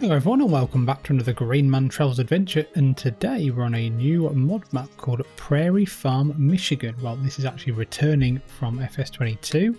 Hello everyone and welcome back to another Grainman Travels adventure, and today we're on a new mod map called Prairie Farm Michigan. Well, this is actually returning from FS22.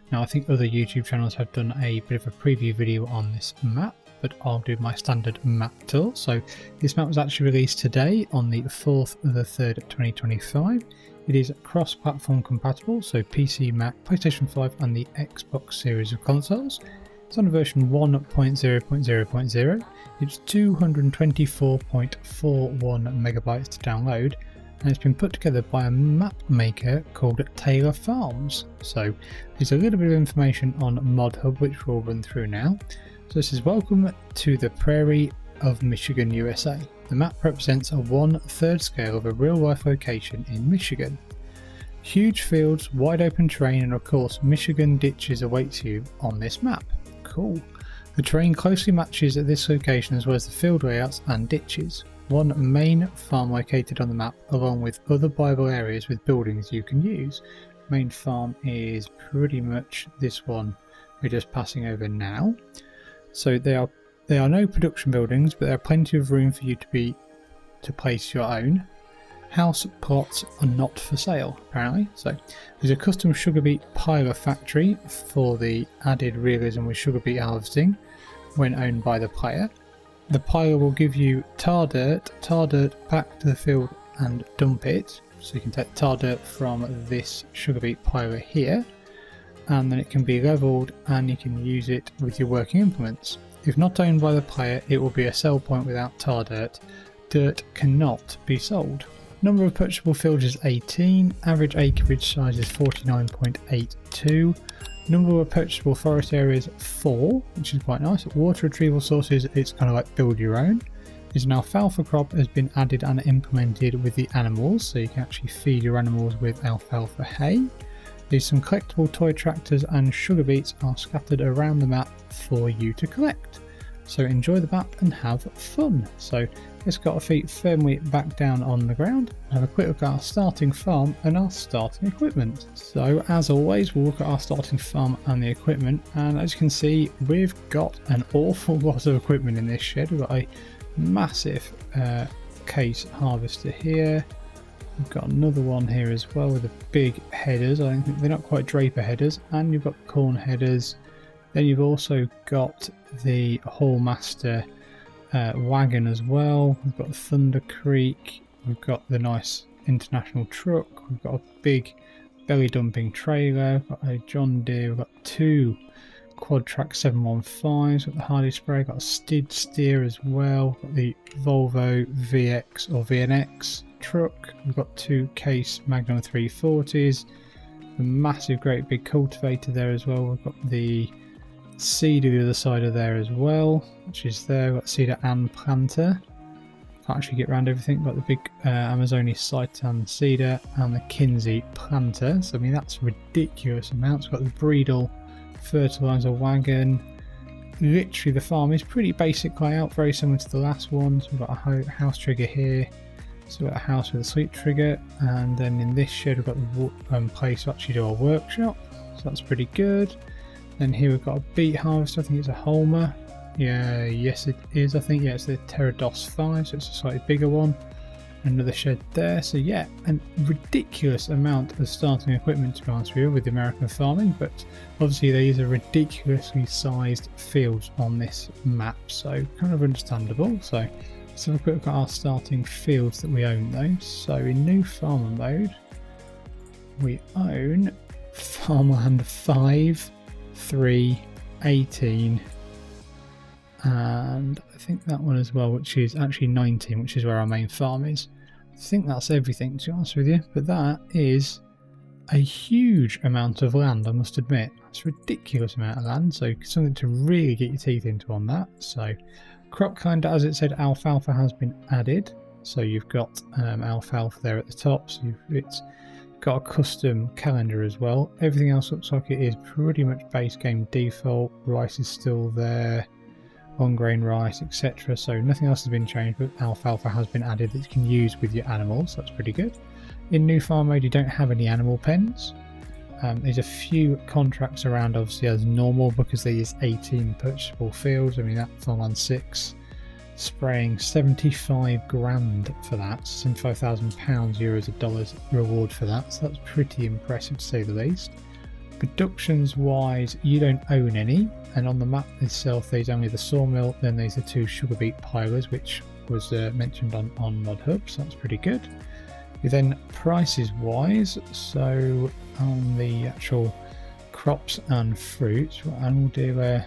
Now I think other YouTube channels have done a bit of a preview video on this map, but I'll do my standard map tour. So this map was actually released today on the 4th of the 3rd 2025. It is cross-platform compatible, so PC, Mac, PlayStation 5 and the Xbox series of consoles. It's on version 1.0.0.0. It's 224.41 megabytes to download, and it's been put together by a map maker called TaylorFarms. So there's a little bit of information on ModHub which we'll run through now. So this is welcome to the Prairie of Michigan, USA. The map represents a 1/3 scale of a real-life location in Michigan. Huge fields, wide open terrain, and of course Michigan ditches awaits you on this map. Cool. The terrain closely matches at this location as well as the field layouts and ditches. One main farm located on the map along with other viable areas with buildings you can use. Main farm is pretty much this one we're just passing over now. So there are no production buildings, but there are plenty of room for you to place your own. House plots are not for sale, apparently. So there's a custom sugar beet piler factory for the added realism with sugar beet harvesting when owned by the player. The piler will give you tar dirt back to the field and dump it. So you can take tar dirt from this sugar beet piler here, and then it can be leveled and you can use it with your working implements. If not owned by the player, it will be a sell point without tar dirt. Dirt cannot be sold. Number of purchasable fields is 18, average acreage size is 49.82, number of purchasable forest areas 4, which is quite nice. Water retrieval sources, it's kind of like build your own. There's an alfalfa crop has been added and implemented with the animals, so you can actually feed your animals with alfalfa hay. There's some collectible toy tractors and sugar beets are scattered around the map for you to collect. So enjoy the map and have fun. So let's get our feet firmly back down on the ground and have a quick look at our starting farm and our starting equipment. So as always, we'll look at our starting farm and the equipment, and as you can see we've got an awful lot of equipment in this shed. We've got a massive case harvester here. We've got another one here as well with the big headers. I don't think they're not quite draper headers, and you've got corn headers. Then you've also got the Hallmaster wagon as well. We've got Thunder Creek. We've got the nice international truck. We've got a big belly dumping trailer. We've got a John Deere. We've got two quad track 715s. We've got the Hardy Spray. We've got a Skid Steer as well. We've got the Volvo VX or VNX truck. We've got two Case Magnum 340s. A massive great big cultivator there as well. We've got the seeder the other side of there as well, which is there. We've got seeder and planter. Can't actually get around everything. We've got the big Amazonia Seitan seeder and the Kinsey planter. So I mean that's ridiculous amounts. We've got the Breedle fertilizer wagon. Literally the farm is pretty basic layout, very similar to the last one. So we've got a house trigger here. So we've got a house with a sleep trigger, and then in this shed we've got the place to actually do our workshop. So that's pretty good. Then here we've got a beet harvester. I think it's a Holmer. Yeah, yes it is. I think, yeah, it's the Terrados 5, so it's a slightly bigger one. Another shed there. So yeah, a ridiculous amount of starting equipment to be honest with you with American farming, but obviously these are ridiculously sized fields on this map, so kind of understandable. So let's have a quick look at our starting fields that we own though. So in new farmer mode, we own farmland 5, 3, 18, and I think that one as well, which is actually 19, which is where our main farm is. I think that's everything to be honest with you, but that is a huge amount of land, I must admit. It's a ridiculous amount of land, so something to really get your teeth into on that. So crop calendar, as it said, alfalfa has been added, so you've got alfalfa there at the top, so it's got a custom calendar as well. Everything else looks like it is pretty much base game default. Rice is still there, long grain rice, etc. So nothing else has been changed, but alfalfa has been added that you can use with your animals. That's pretty good. In new farm mode you don't have any animal pens. There's a few contracts around obviously as normal because there is 18 purchasable fields. I mean that farm on 6 spraying 75 grand for that, £75,000 euros of dollars reward for that, so that's pretty impressive to say the least. Productions wise, you don't own any, and on the map itself there's only the sawmill, then there's the 2 sugar beet pilers which was mentioned on ModHub, so that's pretty good. Then prices wise, so on the actual crops and fruits, animal dealer,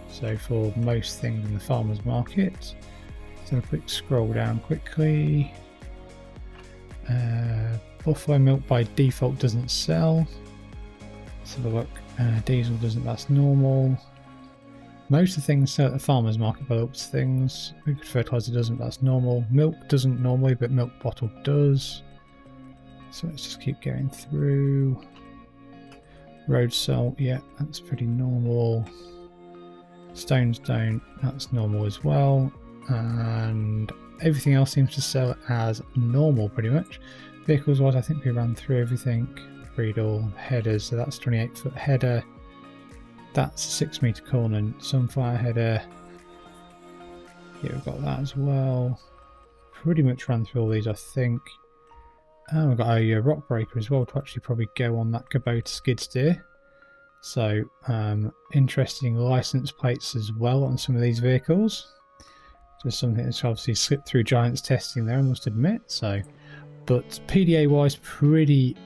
so for most things in the farmers market. So a quick scroll down quickly. Buffalo milk by default doesn't sell. Let's have a look. Diesel doesn't, that's normal. Most of the things sell at the farmers market by the looks of things. Liquid fertilizer doesn't, that's normal. Milk doesn't normally, but milk bottle does. So let's just keep going through. Road salt, yeah, that's pretty normal. Stones don't, that's normal as well. And everything else seems to sell as normal pretty much. Vehicles wise, I think we ran through everything. Breedle, headers, so that's 28-foot header. That's a 6-meter corner sunflower header. Yeah, we've got that as well. Pretty much ran through all these, I think. And we've got a rock breaker as well to actually probably go on that Kubota skid steer. So interesting license plates as well on some of these vehicles. Just something that's obviously slipped through Giants testing there, I must admit. So, but PDA wise, pretty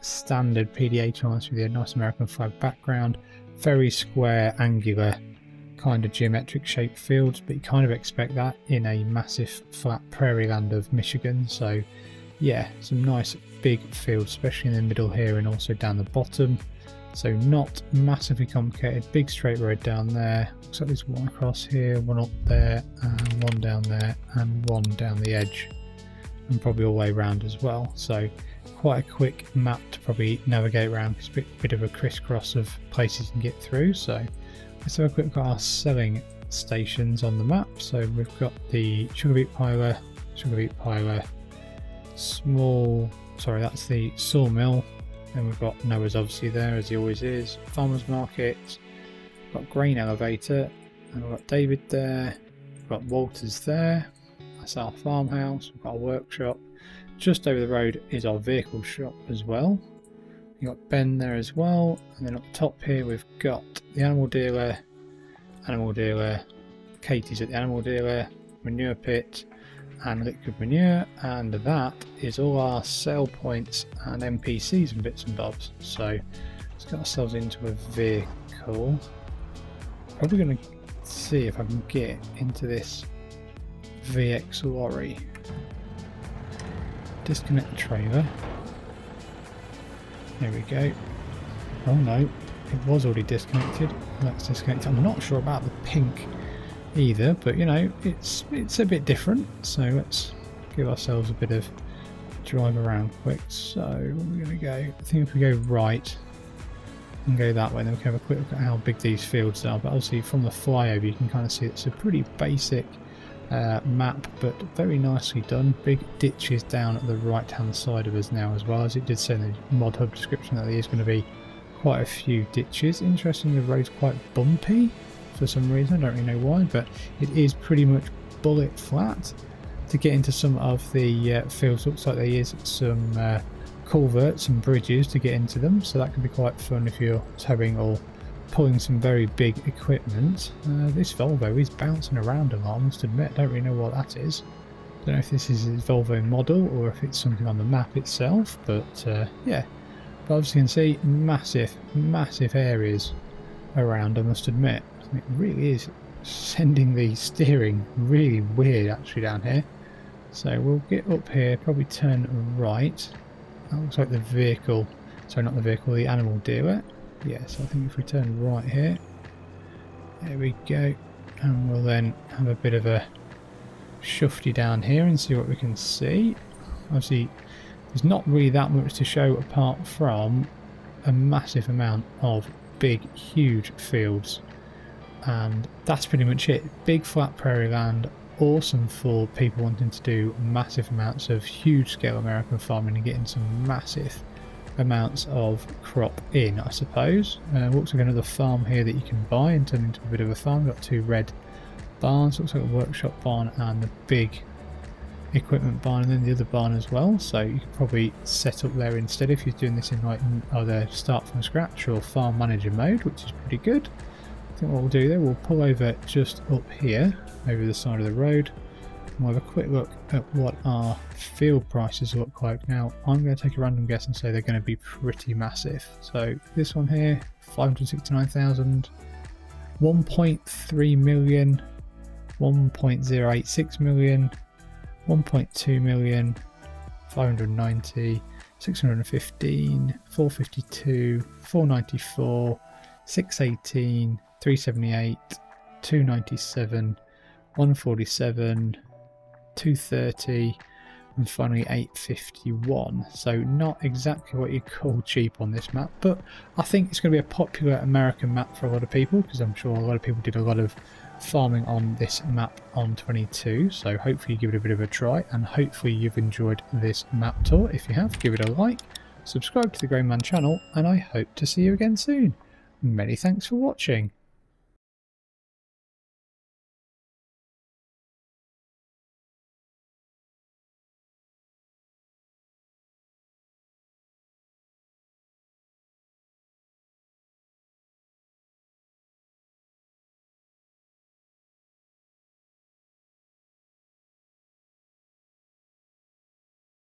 standard PDA to be honest with you. Nice American flag background, very square, angular, kind of geometric shaped fields, but you kind of expect that in a massive flat prairie land of Michigan. So yeah, some nice big fields, especially in the middle here and also down the bottom. So not massively complicated. Big straight road down there. Looks like there's one across here, one up there, and one down there, and one down the edge, and probably all the way around as well. So quite a quick map to probably navigate around. It's a bit of a crisscross of places you can get through. So let's have a quick look at our selling stations on the map. So we've got the sugar beet piler, that's the sawmill. Then we've got Noah's obviously there as he always is. Farmers market, we've got grain elevator, and we've got David there. We've got Walters there. That's our farmhouse. We've got a workshop. Just over the road is our vehicle shop as well. You've got Ben there as well, and then up top here we've got the animal dealer. Katie's at the animal dealer, manure pit, and liquid manure, and that is all our sell points and NPCs and bits and bobs. So let's get ourselves into a vehicle. Probably going to see if I can get into this VX lorry. Disconnect the trailer. There we go. Oh no, it was already disconnected. Let's disconnect it. I'm not sure about the pink either, but you know, it's a bit different, so let's give ourselves a bit of drive around quick. So we're going to go, I think if we go right and go that way, then we can have a quick look at how big these fields are. But obviously from the flyover you can kind of see it's a pretty basic map, but very nicely done. Big ditches down at the right hand side of us now, as well as it did say in the ModHub description that there is going to be quite a few ditches. Interesting, the road's quite bumpy for some reason, I don't really know why, but it is pretty much bullet flat. To get into some of the fields, looks like there is some culverts and bridges to get into them, so that can be quite fun if you're towing or pulling some very big equipment. This Volvo is bouncing around a lot, I must admit. I don't really know what that is. Don't know if this is a Volvo model or if it's something on the map itself, but yeah, but obviously you can see massive areas around, I must admit. It really is sending the steering really weird actually down here. So we'll get up here, probably turn right. That looks like the vehicle, sorry not the vehicle, the animal dealer. Yes, I think if we turn right here, there we go, and we'll then have a bit of a shufty down here and see what we can see. Obviously there's not really that much to show apart from a massive amount of big huge fields, and that's pretty much it. Big flat prairie land, awesome for people wanting to do massive amounts of huge scale American farming and getting some massive amounts of crop in, I suppose. Looks like another farm here that you can buy and turn into a bit of a farm. Got 2 red barns, looks like a workshop barn and the big equipment barn, and then the other barn as well. So you could probably set up there instead if you're doing this in like either start from scratch or farm manager mode, which is pretty good. I think what we'll do there, we'll pull over just up here over the side of the road and we'll have a quick look at what our field prices look like. Now I'm going to take a random guess and say they're going to be pretty massive. So this one here, 569,000, 1.3 million, 1.086 million, 1.2 million, 590, 615, 452, 494, 618, 378, 297, 147, 230, and finally 851. So not exactly what you call cheap on this map, but I think it's going to be a popular American map for a lot of people, because I'm sure a lot of people did a lot of farming on this map on 22, so hopefully you give it a bit of a try, and hopefully you've enjoyed this map tour. If you have, give it a like, subscribe to the Grainman channel, and I hope to see you again soon. Many thanks for watching.